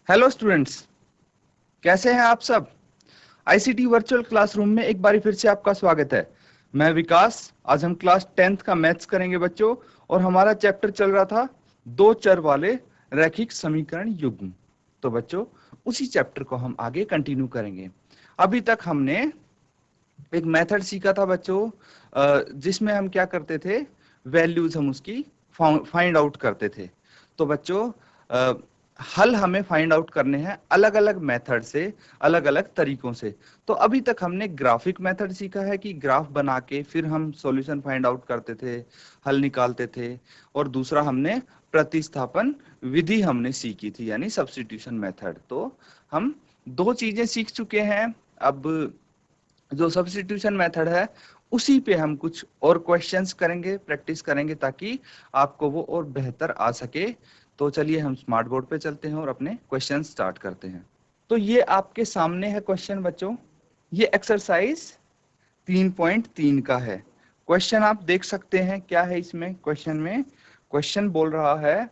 Hello students, कैसे हैं आप सब। आईसीटी वर्चुअल क्लासरूम में एक बार फिर से आपका स्वागत है। मैं विकास। आज हम क्लास 10th का मैथ्स करेंगे बच्चों, और हमारा चैप्टर चल रहा था दो चर वाले रैखिक समीकरण युग्म। तो बच्चों, उसी चैप्टर को हम आगे कंटिन्यू करेंगे। अभी तक हमने एक मेथड सीखा था बच्चों, जिसमें हम क्या करते थे, वैल्यूज हम उसकी फाइंड आउट करते थे। तो बच्चों, हल हमें फाइंड आउट करने हैं अलग अलग मेथड से, अलग अलग तरीकों से। तो अभी तक हमने ग्राफिक मेथड सीखा है कि ग्राफ बना के फिर हम सॉल्यूशन फाइंड आउट करते थे, हल निकालते थे। और दूसरा हमने प्रतिस्थापन विधि हमने सीखी थी, यानी सब्स्टिट्यूशन मेथड। तो हम दो चीजें सीख चुके हैं। अब जो सब्स्टिट्यूशन मेथड है उसी पे हम कुछ और क्वेश्चंस करेंगे, प्रैक्टिस करेंगे, ताकि आपको वो और बेहतर आ सके। तो चलिए हम स्मार्ट बोर्ड पे चलते हैं और अपने क्वेश्चन स्टार्ट करते हैं। तो ये आपके सामने है क्वेश्चन बच्चों। ये एक्सरसाइज 3.3 का है। क्वेश्चन आप देख सकते हैं क्या है इसमें। क्वेश्चन बोल रहा है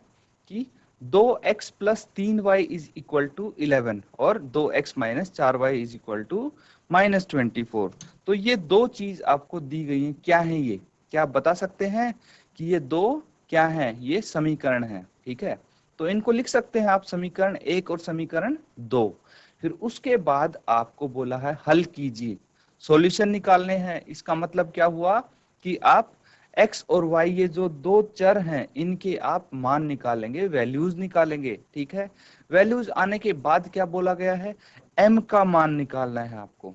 कि 2x plus 3y is equal to 11 और 2x minus 4y is equal to minus 24। तो ये दो चीज आपको दी गई है। क्या है ये? क्या आप बता सकते हैं कि ये दो क्या है? ये समीकरण है, ठीक है। तो इनको लिख सकते हैं आप, समीकरण 1 और समीकरण 2। फिर उसके बाद आपको बोला है हल कीजिए, सॉल्यूशन निकालने हैं। इसका मतलब क्या हुआ कि आप x और y, ये जो दो चर हैं, इनके आप मान निकालेंगे, वैल्यूज निकालेंगे, ठीक है। वैल्यूज आने के बाद क्या बोला गया है, m का मान निकालना है आपको।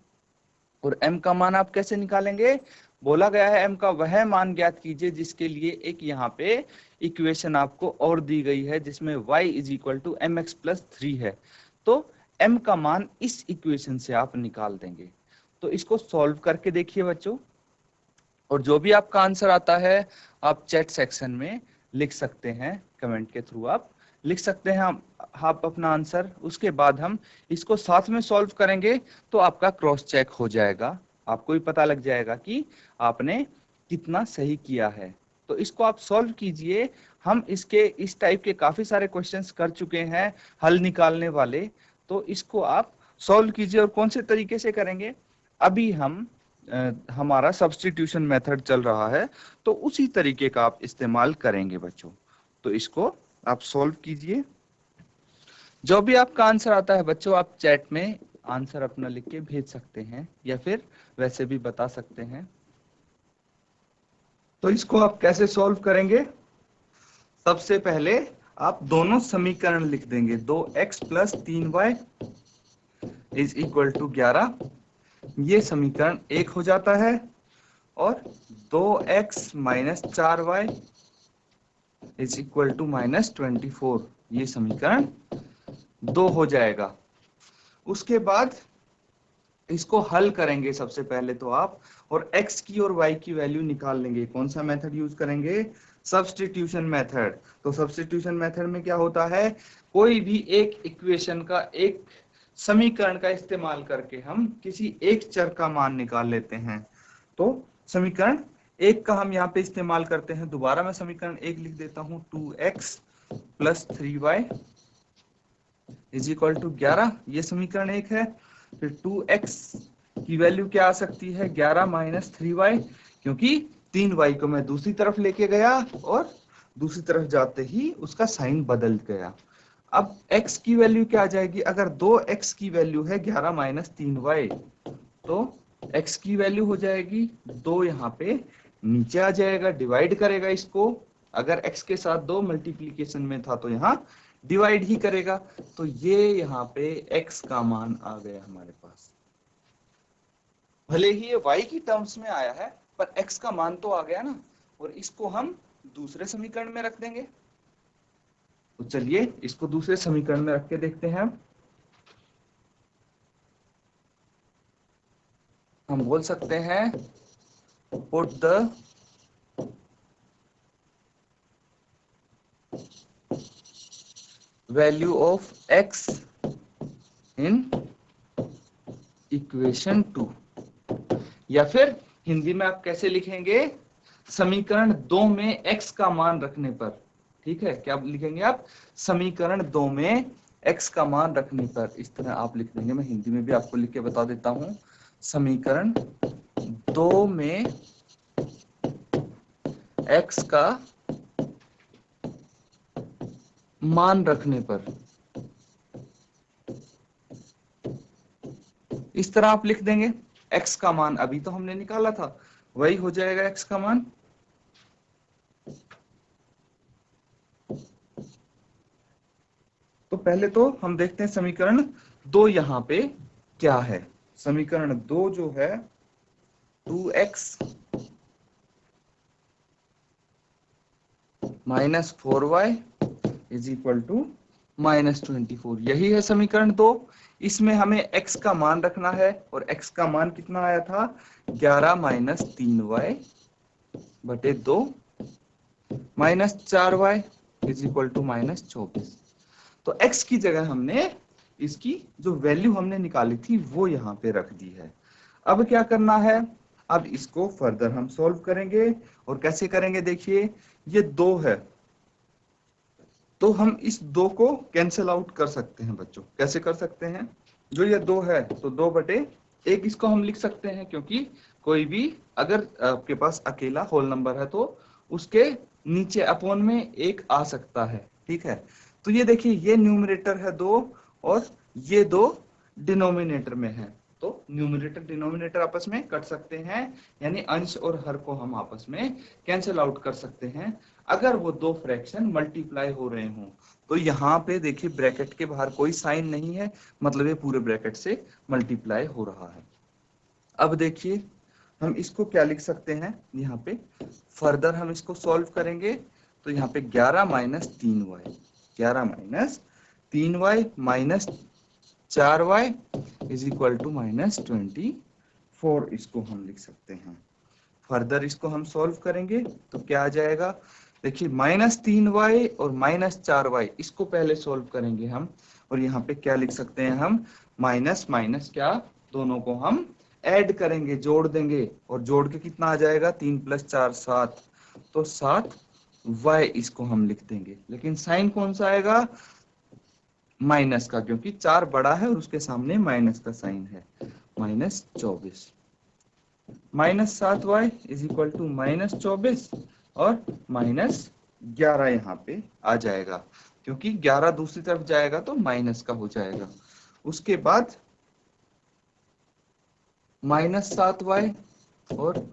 और m का मान आप कैसे निकालेंगे? बोला गया है m का वह मान ज्ञात कीजिए जिसके लिए एक यहाँ पे इक्वेशन आपको और दी गई है, जिसमें y is equal to M X plus 3 है। तो m का मान इस इक्वेशन से आप निकाल देंगे। तो इसको सॉल्व करके देखिए बच्चों, और जो भी आपका आंसर आता है आप चैट सेक्शन में लिख सकते हैं, कमेंट के थ्रू आप लिख सकते हैं आप अपना आंसर। उसके बाद हम इसको साथ में सॉल्व करेंगे, तो आपका क्रॉस चेक हो जाएगा, आपको भी पता लग जाएगा कि आपने कितना सही किया है। तो इसको आप सॉल्व कीजिए। हम इसके इस टाइप के काफी सारे क्वेश्चंस कर चुके हैं हल निकालने वाले। तो इसको आप सॉल्व कीजिए। और कौन से तरीके से करेंगे? अभी हम हमारा सब्स्टिट्यूशन मेथड चल रहा है, तो उसी तरीके का आप इस्तेमाल करेंगे बच्चों। तो इसको आप सॉल्व कीजिए। जो भी आपका आंसर आता है बच्चों, आप चैट में आंसर अपना लिख के भेज सकते हैं, या फिर वैसे भी बता सकते हैं। तो इसको आप कैसे सॉल्व करेंगे? सबसे पहले आप दोनों समीकरण लिख देंगे। 2x plus 3y is equal to 11, ये समीकरण 1 हो जाता है। और 2x minus 4y is equal to minus 24, ये समीकरण 2 हो जाएगा। उसके बाद इसको हल करेंगे सबसे पहले तो आप, और x की और y की वैल्यू निकाल लेंगे। कौन सा मेथड यूज करेंगे? Substitution method. तो सब्स्टिट्यूशन मेथड में क्या होता है, कोई भी एक इक्वेशन का, एक समीकरण का इस्तेमाल करके हम किसी एक चर का मान निकाल लेते हैं। तो समीकरण 1 का हम यहाँ पे इस्तेमाल करते हैं। दोबारा मैं समीकरण 1 लिख देता हूं, 2x plus 3y is equal to 11, ये समीकरण 1 है। फिर 2x की वैल्यू क्या आ सकती है? 11 माइनस 3y, क्योंकि 3y को मैं दूसरी तरफ लेके गया और दूसरी तरफ जाते ही उसका साइन बदल गया। अब x की वैल्यू क्या आ जाएगी? अगर 2x की वैल्यू है 11 माइनस 3y, तो x की वैल्यू हो जाएगी 2, यहाँ पे नीचे आ जाएगा, डिवाइड करेगा इसको। अगर x के साथ 2 मल्टीप्लीकेशन में था तो यहाँ डिवाइड ही करेगा। तो ये यहाँ पे x का मान आ गया हमारे पास। भले ही ये y की टर्म्स में आया है, पर x का मान तो आ गया ना। और इसको हम दूसरे समीकरण में रख देंगे। तो चलिए इसको दूसरे समीकरण में रख के देखते हैं। हम बोल सकते हैं put the value of x in equation 2, या फिर हिंदी में आप कैसे लिखेंगे? समीकरण 2 में x का मान रखने पर, ठीक है। क्या लिखेंगे आप? समीकरण 2 में x का मान रखने पर इस तरह आप लिख देंगे। मैं हिंदी में भी आपको लिख के बता देता हूं। समीकरण 2 में x का मान रखने पर इस तरह आप लिख देंगे। x का मान अभी तो हमने निकाला था, वही हो जाएगा x का मान। तो पहले तो हम देखते हैं समीकरण 2 यहाँ पे क्या है। समीकरण 2 जो है 2x minus 4y is equal to -24, यही है समीकरण 2। इसमें हमें x का मान रखना है और x का मान कितना आया था, 11 माइनस 3y बटे 2 minus 4y is equal to -24। तो x की जगह हमने इसकी जो वैल्यू हमने निकाली थी वो यहाँ पे रख दी है। अब क्या करना है, अब इसको फर्दर हम सॉल्व करेंगे। और कैसे करेंगे, देखिए ये 2 है तो हम इस 2 को कैंसिल आउट कर सकते हैं बच्चों। कैसे कर सकते हैं, जो ये 2 है तो 2/1 इसको हम लिख सकते हैं, क्योंकि कोई भी अगर आपके पास अकेला होल नंबर है तो उसके नीचे अपॉन में 1 आ सकता है। ठीक है, तो ये देखिए ये न्यूमरेटर है 2 और ये 2 डिनोमिनेटर में है, तो न्यूमरेटर डिनोमिनेटर आपस में कट सकते हैं, यानी अंश और हर को हम आपस में कैंसिल आउट कर सकते हैं अगर वो 2 फ्रैक्शन मल्टीप्लाई हो रहे हों। तो यहाँ पे देखिए ब्रैकेट के बाहर कोई साइन नहीं है, मतलब ये पूरे ब्रैकेट से मल्टीप्लाई हो रहा है। अब देखिए हम इसको क्या लिख सकते हैं, यहाँ पे फर्दर हम इसको सॉल्व करेंगे तो यहाँ पे 11 minus 3y, 11 minus 3y minus 4y is equal to -24, इसको हम लिख सकते हैं। फर्दर इसको हम सॉल्व करेंगे तो क्या आ जाएगा, देखिए -3y और -4y इसको पहले सॉल्व करेंगे हम, और यहाँ पे क्या लिख सकते हैं हम, माइनस माइनस क्या, दोनों को हम ऐड करेंगे, जोड़ देंगे, और जोड़ के कितना आ जाएगा, 3 + 4 7, तो 7y इसको हम लिख देंगे। लेकिन साइन कौन सा आएगा, माइनस का, क्योंकि 4 बड़ा है और उसके सामने माइनस का साइन है, -24 -7y इज इक्वल टू -24 और -11 यहाँ पे आ जाएगा, क्योंकि 11 दूसरी तरफ जाएगा तो माइनस का हो जाएगा। उसके बाद -7y और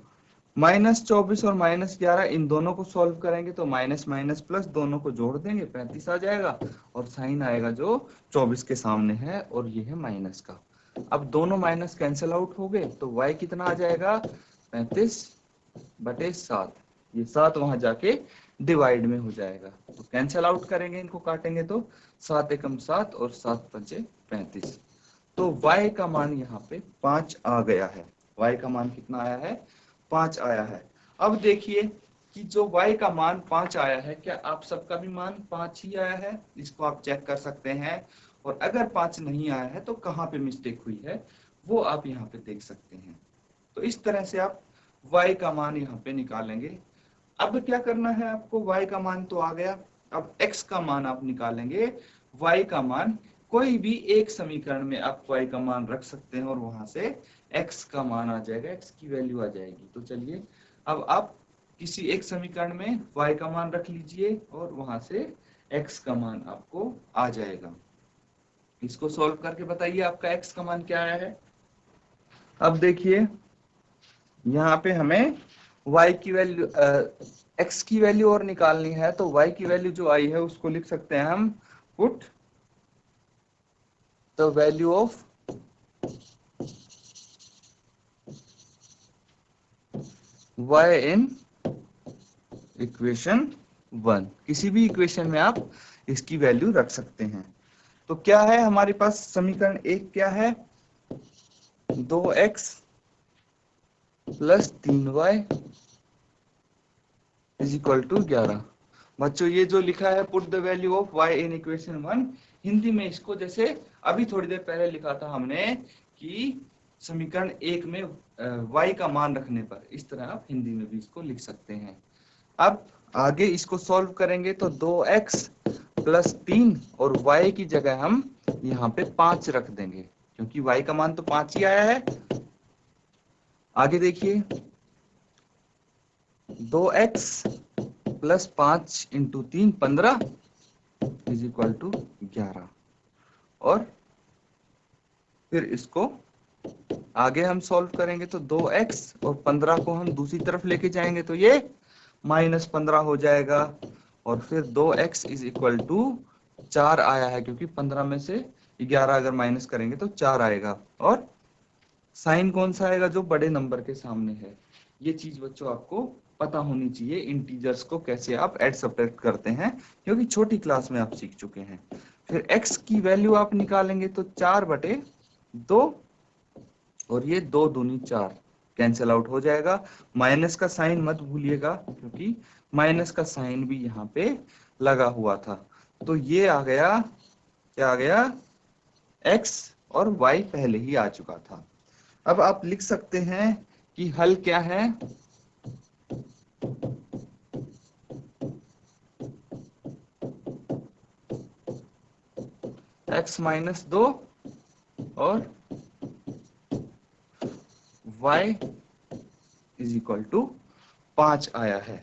-24 और -11 इन दोनों को सॉल्व करेंगे तो माइनस माइनस प्लस दोनों को जोड़ देंगे, 35 आ जाएगा, और साइन आएगा जो 24 के सामने है, और ये है माइनस का। अब दोनों माइनस कैंसिल आउट हो गए तो y कितना आ जाएगा, 35/7, ये 7 वहां जाके डिवाइड में हो जाएगा, तो कैंसिल आउट करेंगे, इनको काटेंगे तो 7 एकम 7 और 7 पंचे 35, तो y का मान यहाँ पे 5 आ गया है। y का मान कितना आया है, 5 आया है। अब देखिए कि जो y का मान 5 आया है, क्या आप सबका भी मान 5 ही आया है, इसको आप चेक कर सकते हैं। और अगर 5 नहीं आया है तो कहाँ पे मिस्टेक हुई है वो आप यहाँ पे देख सकते हैं। तो इस तरह से आप y का मान यहाँ पे निकालेंगे। अब क्या करना है आपको, y का मान तो आ गया, अब x का मान आप निकालेंगे। y का मान कोई भी एक समीकरण में आप y का मान रख सकते हैं और वहां से x का मान आ जाएगा, x की वैल्यू आ जाएगी। तो चलिए अब आप किसी एक समीकरण में y का मान रख लीजिए और वहां से x का मान आपको आ जाएगा। इसको सॉल्व करके बताइए आपका x का मान क्या आया है। अब देखिए यहाँ पे हमें y की वैल्यू x की वैल्यू और निकालनी है, तो y की वैल्यू जो आई है उसको लिख सकते हैं हम, put the value of y in equation 1। किसी भी इक्वेशन में आप इसकी वैल्यू रख सकते हैं। तो क्या है हमारे पास समीकरण 1, क्या है, 2x + 3y is equal to 11। बच्चों ये जो लिखा है put the value of y in equation 1, Hindi में इसको जैसे अभी थोड़ी देर पहले लिखा था हमने कि समीकरण 1 में y का मान रखने पर, इस तरह आप हिंदी में भी इसको लिख सकते हैं। अब आगे इसको सॉल्व करेंगे तो 2x प्लस 3 और y की जगह हम यहाँ पे 5 रख देंगे क्योंकि y का मान तो 5 ही आया है। आगे देखिए 2x plus 5 into 3 15 is equal to 11 और फिर इसको आगे हम सॉल्व करेंगे तो 2x और 15 को हम दूसरी तरफ लेके जाएंगे तो ये -15 हो जाएगा और फिर 2x इज इक्वल टू 4 आया है क्योंकि 15 में से 11 अगर माइनस करेंगे तो 4 आएगा और साइन कौन सा आएगा जो बड़े नंबर के सामने है। ये चीज बच्चों आपको पता होनी चाहिए, इंटीजर्स को कैसे आप ऐड सब्ट्रैक्ट करते हैं क्योंकि छोटी क्लास में आप सीख चुके हैं। फिर x की वैल्यू आप निकालेंगे तो 4/2 और ये 2 दूनी 4 कैंसिल आउट हो जाएगा। माइनस का साइन मत भूलिएगा क्योंकि माइनस का साइन भी यहाँ पे लगा हुआ था। तो ये आ गया, क्या आ गया, x और y पहले ही आ चुका था। अब आप लिख सकते हैं कि हल क्या है। x -2 और y इज इक्वल टू 5 आया है।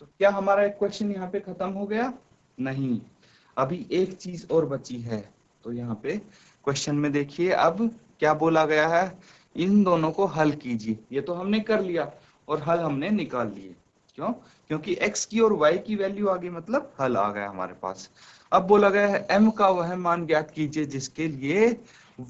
तो क्या हमारा एक क्वेश्चन यहाँ पे खत्म हो गया? नहीं, अभी एक चीज और बची है। तो यहाँ पे क्वेश्चन में देखिए अब क्या बोला गया है, इन दोनों को हल कीजिए। ये तो हमने कर लिया और हल हमने निकाल लिए। क्यों? क्योंकि x की और y की वैल्यू आ गई, मतलब हल आ गया हमारे पास। अब बोला गया है m का वह मान ज्ञात कीजिए जिसके लिए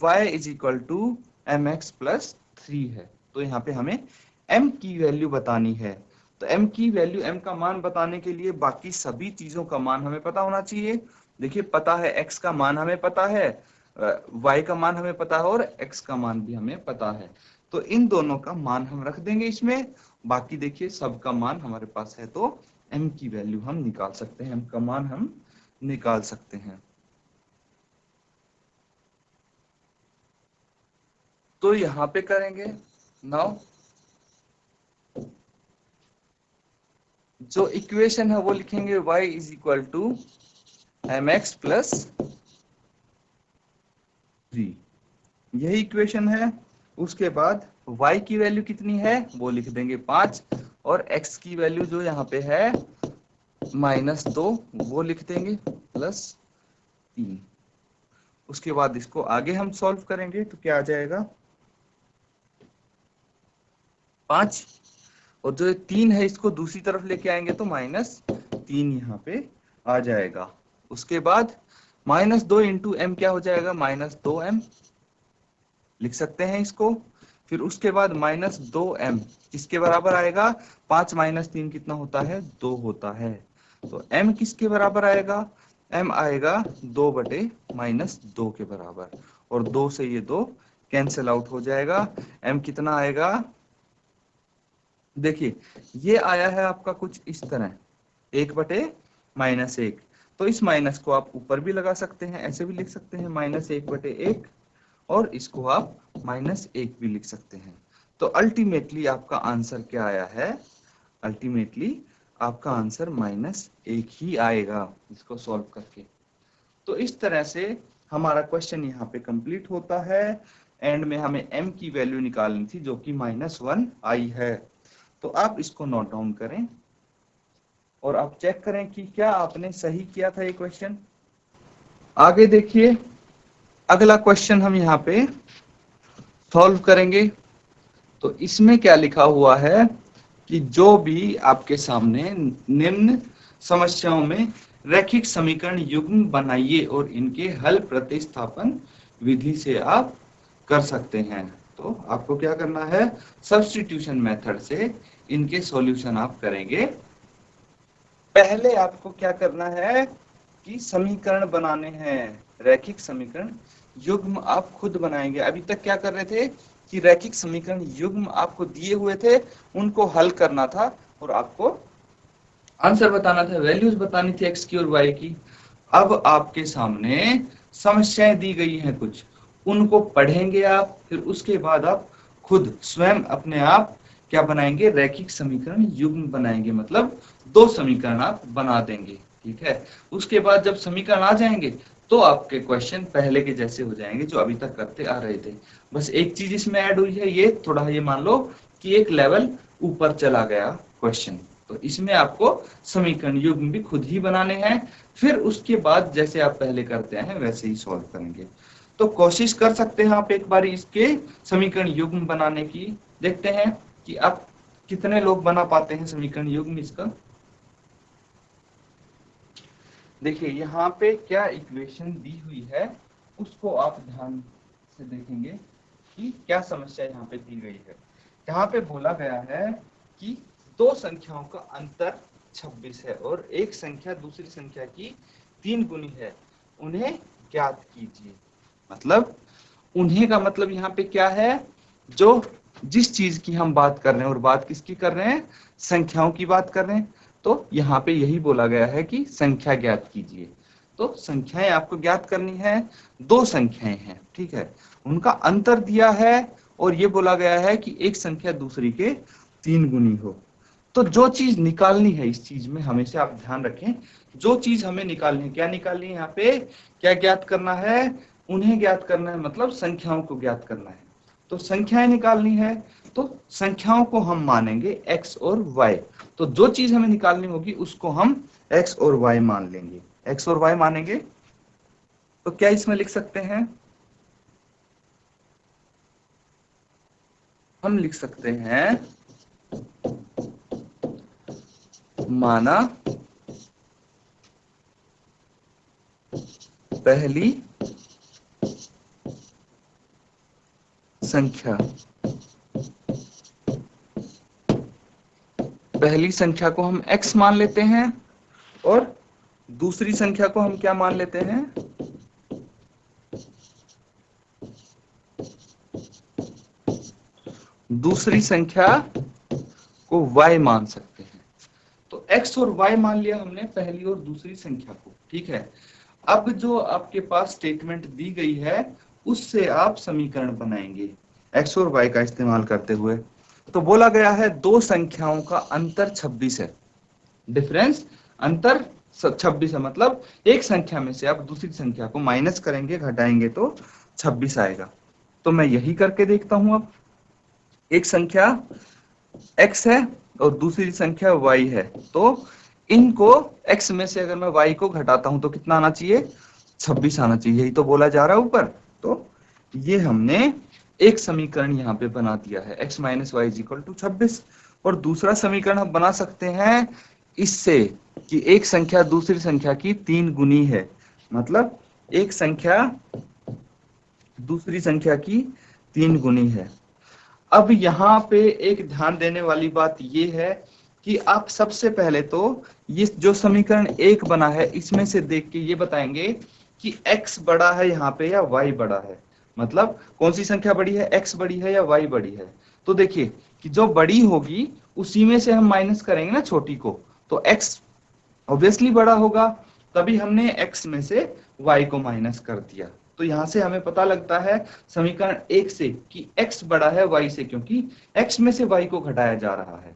y is equal to mx plus 3 है। तो यहाँ पे हमें m की वैल्यू बतानी है। तो m की वैल्यू, m का मान बताने के लिए बाकी सभी चीजों का मान हमें पता होना चाहिए। देखिए पता है x का मान हमें पता है, y का मान हमें पता है और x का मान भी हमें पता है। तो इन दोनों का मान हम रख देंगे इसमें। बाकी देखिए सबका मान हमारे पास है तो m की वैल्यू हम निकाल सकते हैं, m का मान हम निकाल सकते हैं। तो यहाँ पे करेंगे नाउ, जो इक्वेशन है वो लिखेंगे y is equal to mx plus 3, यही इक्वेशन है। उसके बाद y की वैल्यू कितनी है वो लिख देंगे 5 और x की वैल्यू जो यहाँ पे है -2 वो लिख देंगे प्लस 3। उसके बाद इसको आगे हम सॉल्व करेंगे तो क्या आ जाएगा 5 और जो 3 है इसको दूसरी तरफ लेके आएंगे तो -3 यहाँ पे आ जाएगा। उसके बाद -2 इंटू m क्या हो जाएगा, -2m लिख सकते हैं इसको। फिर उसके बाद -2m किसके बराबर आएगा, 5 - 3 कितना होता है, 2 होता है। तो m किसके बराबर आएगा, m आएगा 2/-2 के बराबर और 2 से ये 2 कैंसिल आउट हो जाएगा। m कितना आएगा, देखिए ये आया है आपका कुछ इस तरह 1/-1। तो इस माइनस को आप ऊपर भी लगा सकते हैं, ऐसे भी लिख सकते हैं -1/1 और इसको आप -1 भी लिख सकते हैं। तो अल्टीमेटली आपका आंसर क्या आया है, अल्टीमेटली आपका आंसर -1 ही आएगा इसको सॉल्व करके। तो इस तरह से हमारा क्वेश्चन यहाँ पे कंप्लीट होता है। एंड में हमें m की वैल्यू निकालनी थी जो कि -1 आई है। तो आप इसको नोट डाउन करें और आप चेक करें कि क्या आपने सही किया था ये क्वेश्चन। आगे देखिए अगला क्वेश्चन हम यहाँ पे सॉल्व करेंगे। तो इसमें क्या लिखा हुआ है कि जो भी आपके सामने निम्न समस्याओं में रैखिक समीकरण युग्म बनाइए और इनके हल प्रतिस्थापन विधि से आप कर सकते हैं। तो आपको क्या करना है, सब्स्टिट्यूशन मेथड से इनके सॉल्यूशन आप करेंगे। पहले आपको क्या करना है कि समीकरण बनाने हैं, रैखिक समीकरण युग्म आप खुद बनाएंगे। अभी तक क्या कर रहे थे कि रैखिक समीकरण युग्म आपको दिए हुए थे, उनको हल करना था और आपको आंसर बताना था, वैल्यूज बतानी थी x की और y की। अब आपके सामने समस्याएं दी गई हैं कुछ, उनको पढ़ेंगे आप, फिर उसके बाद आप खुद स्वयं अपने आप क्या बनाएंगे, रैखिक समीकरण युग्म बनाएंगे, मतलब 2 समीकरण आप बना देंगे। ठीक है। उसके बाद जब समीकरण आ जाएंगे तो आपके क्वेश्चन पहले के जैसे हो जाएंगे जो अभी तक करते आ रहे थे। बस एक चीज इसमें ऐड हुई है, ये थोड़ा ये मान लो कि एक लेवल ऊपर चला गया क्वेश्चन। तो इसमें आपको समीकरण युग्म भी खुद ही बनाने हैं, फिर उसके बाद जैसे आप पहले करते हैं वैसे ही सॉल्व करेंगे। तो कोशिश कर सकते हैं आप एक बार इसके समीकरण युग्म बनाने की। देखते हैं कि आप कितने लोग बना पाते हैं समीकरण युग्म इसका। देखिए यहाँ पे क्या इक्वेशन दी हुई है उसको आप ध्यान से देखेंगे कि क्या समस्या यहाँ पे दी गई है। यहाँ पे बोला गया है कि दो संख्याओं का अंतर 26 है और एक संख्या दूसरी संख्या की 3 गुनी है, उन्हें ज्ञात कीजिए। मतलब उन्हें का मतलब यहाँ पे क्या है, जो जिस चीज की हम बात कर रहे हैं, और बात किसकी कर रहे हैं, संख्याओं की बात कर रहे हैं। तो यहाँ पे यही बोला गया है कि संख्या ज्ञात कीजिए। तो संख्याएं आपको ज्ञात करनी है, दो संख्याएं हैं, ठीक है, उनका अंतर दिया है और ये बोला गया है कि एक संख्या दूसरी के 3 गुनी हो। तो जो चीज निकालनी है इस चीज में हमेशा आप ध्यान रखें, जो चीज हमें निकालनी है, क्या निकालनी है, यहाँ पे क्या ज्ञात करना है, उन्हें ज्ञात करना है, मतलब संख्याओं को ज्ञात करना है। तो संख्याएं निकालनी है तो संख्याओं को हम मानेंगे x और y। तो जो चीज हमें निकालनी होगी उसको हम x और y मान लेंगे, x और y मानेंगे। तो क्या इसमें लिख सकते हैं, हम लिख सकते हैं माना पहली संख्या, पहली संख्या को हम x मान लेते हैं और दूसरी संख्या को हम क्या मान लेते हैं, दूसरी संख्या को y मान सकते हैं। तो x और y मान लिया हमने पहली और दूसरी संख्या को, ठीक है। अब जो आपके पास स्टेटमेंट दी गई है उससे आप समीकरण बनाएंगे x और y का इस्तेमाल करते हुए। तो बोला गया है दो संख्याओं का अंतर 26 है, डिफरेंस अंतर 26 है, मतलब एक संख्या में से आप दूसरी संख्या को माइनस करेंगे, घटाएंगे तो 26 आएगा। तो मैं यही करके देखता हूं। अब एक संख्या x है और दूसरी संख्या y है, तो इनको x में से अगर मैं y को घटाता हूं तो कितना आना चाहिए, 26 आना चाहिए, यही तो बोला जा रहा है ऊपर। तो ये हमने एक समीकरण यहाँ पे बना दिया है, x minus Y is equal to 26। और दूसरा समीकरण हम बना सकते हैं इससे कि एक संख्या दूसरी संख्या की 3 गुनी है, मतलब एक संख्या दूसरी संख्या की 3 गुनी है। अब यहाँ पे एक ध्यान देने वाली बात ये है कि आप सबसे पहले तो ये जो समीकरण एक बना है इसमें से देख के ये बताएंगे कि x बड़ा है यहाँ पे या y बड़ा है, मतलब कौन सी संख्या बड़ी है, x बड़ी है या y बड़ी है। तो देखिए कि जो बड़ी होगी उसी में से हम माइनस करेंगे ना छोटी को, तो x ऑब्वियसली बड़ा होगा, तभी हमने x में से y को माइनस कर दिया। तो यहाँ से हमें पता लगता है समीकरण एक से कि x बड़ा है y से, क्योंकि x में से y को घटाया जा रहा है।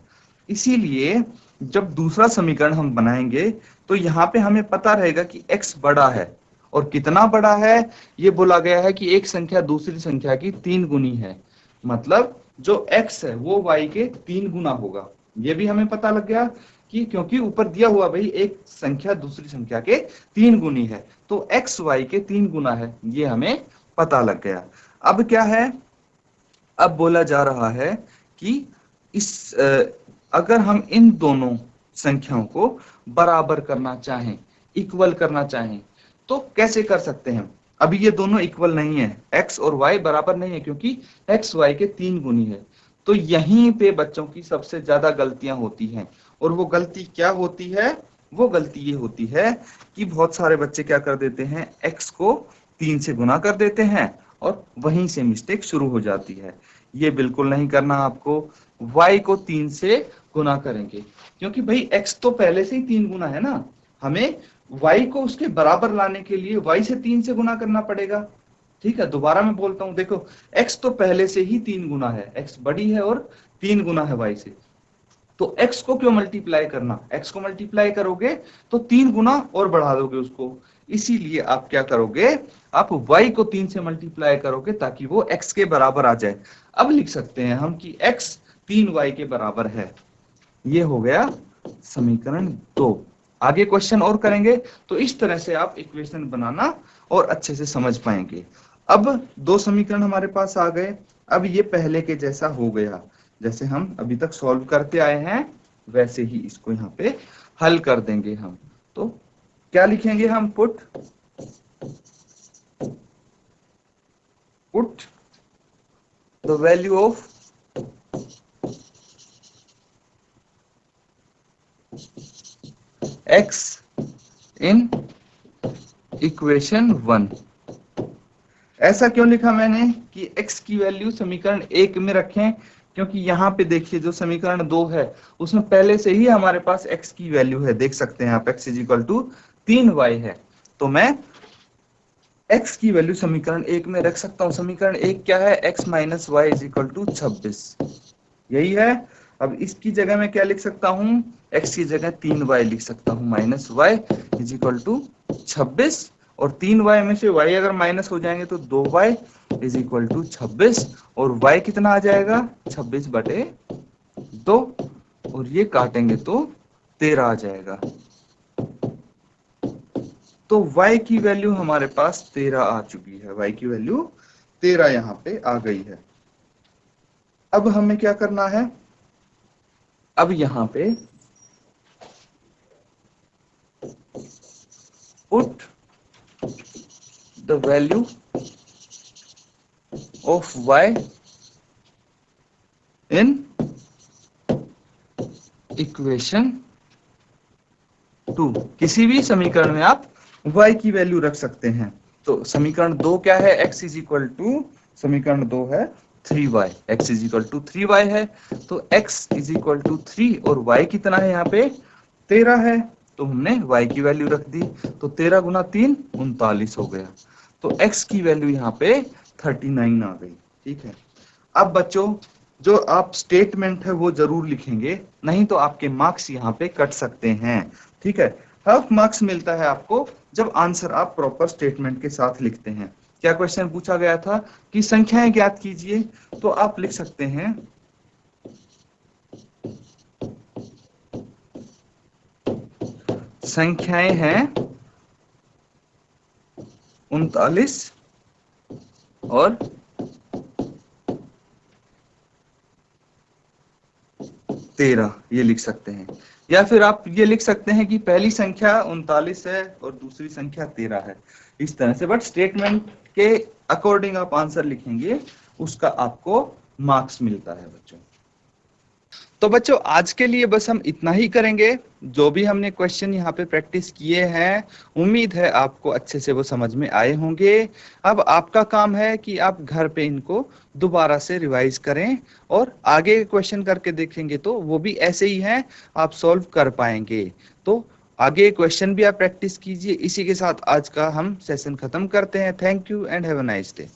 इसीलिए जब दूसरा समीकरण हम बनाएंगे तो यहाँ पे हमें पता रहेगा कि x बड़ा है, और कितना बड़ा है, ये बोला गया है कि एक संख्या दूसरी संख्या की 3 गुनी है, मतलब जो x है वो y के 3 गुना होगा। ये भी हमें पता लग गया कि क्योंकि ऊपर दिया हुआ भाई एक संख्या दूसरी संख्या के 3 गुनी है, तो x y के 3 गुना है, ये हमें पता लग गया। अब क्या है, अब बोला जा रहा है कि इस अगर हम इन दोनों संख्याओं को बराबर करना चाहें, इक्वल करना चाहें, तो कैसे कर सकते हैं। अभी ये दोनों इक्वल नहीं है, x और y बराबर नहीं है, क्योंकि x y के 3 गुनी है। तो यहीं पे बच्चों की सबसे ज्यादा गलतियां होती हैं, और वो गलती क्या होती है, वो गलती ये होती है कि बहुत सारे बच्चे क्या कर देते हैं, x को 3 से गुना कर देते हैं और वहीं से मिस्टेक शुरू हो जाती है। ये बिल्कुल नहीं करना आपको, y को 3 से गुना करेंगे, क्योंकि भाई x तो पहले से ही 3 गुना है ना, हमें y को उसके बराबर लाने के लिए y से 3 से गुना करना पड़ेगा। ठीक है, दोबारा मैं बोलता हूं, देखो x तो पहले से ही 3 गुना है, x बड़ी है और 3 गुना है y से। तो x को क्यों मल्टीप्लाई करना, x को मल्टीप्लाई करोगे तो 3 गुना और बढ़ा दोगे उसको, इसीलिए आप क्या करोगे, आप y को 3 से मल्टीप्लाई करोगे ताकि वो x के बराबर आ जाए। अब लिख सकते हैं हम कि x 3y के बराबर है। ये हो गया समीकरण 2। आगे क्वेश्चन और करेंगे तो इस तरह से आप इक्वेशन बनाना और अच्छे से समझ पाएंगे। अब 2 समीकरण हमारे पास आ गए। अब ये पहले के जैसा हो गया, जैसे हम अभी तक सॉल्व करते आए हैं वैसे ही इसको यहाँ पे हल कर देंगे हम। तो क्या लिखेंगे हम, put the value of x in equation 1। ऐसा क्यों लिखा मैंने कि x की वैल्यू समीकरण 1 में रखें, क्योंकि यहाँ पे देखिए जो समीकरण 2 है उसमें पहले से ही हमारे पास x की वैल्यू है, देख सकते हैं आप x is equal to 3y है। तो मैं x की वैल्यू समीकरण 1 में रख सकता हूँ। समीकरण 1 क्या है, x minus Y is equal to 26, यही है। अब इसकी जगह मैं क्या लिख सकता हूँ, x की जगह 3y लिख सकता हूँ, minus Y is equal to 26, और 3y में से y अगर माइनस हो जाएंगे तो 2y इज इक्वल टू 26, और y कितना आ जाएगा 26 बटे 2, और ये काटेंगे तो 13 आ जाएगा। तो y की वैल्यू हमारे पास 13 आ चुकी है, y की वैल्यू 13 यहाँ पे आ गई है। अब हमें क्या करना है, अब यहाँ पे put the value of y in equation 2। किसी भी समीकरण में आप y की वैल्यू रख सकते हैं। तो समीकरण 2 क्या है, x इज इक्वल टू, समीकरण 2 है 3y, x is equal to 3y है। तो x इज इक्वल टू 3 और y कितना है यहाँ पे 13 है, तो हमने y की वैल्यू रख दी, तो 13 गुना 3 39 हो गया। तो x की वैल्यू यहाँ पे 39 आ गई। ठीक है, अब बच्चों जो आप स्टेटमेंट है वो जरूर लिखेंगे, नहीं तो आपके मार्क्स यहाँ पे कट सकते हैं। ठीक है, हाफ मार्क्स मिलता है आपको जब आंसर आप प्रॉपर स्टेटमेंट के साथ लिखते हैं। क्या क्वेश्चन पूछा गया था कि संख्याएं ज्ञात कीजिए, तो आप लिख सकते हैं संख्याएं हैं 39 और 13, ये लिख सकते हैं। या फिर आप ये लिख सकते हैं कि पहली संख्या 39 है और दूसरी संख्या 13 है, इस तरह से। बट स्टेटमेंट के अकॉर्डिंग आप आंसर लिखेंगे, उसका आपको मार्क्स मिलता है बच्चों। तो बच्चों आज के लिए बस हम इतना ही करेंगे। जो भी हमने क्वेश्चन यहाँ पे प्रैक्टिस किए हैं, उम्मीद है आपको अच्छे से वो समझ में आए होंगे। अब आपका काम है कि आप घर पे इनको दोबारा से रिवाइज करें और आगे क्वेश्चन करके देखेंगे तो वो भी ऐसे ही हैं, आप सॉल्व कर पाएंगे। तो आगे क्वेश्चन भी आप प्रैक्टिस कीजिए। इसी के साथ आज का हम सेशन खत्म करते हैं। Thank you and have a nice day.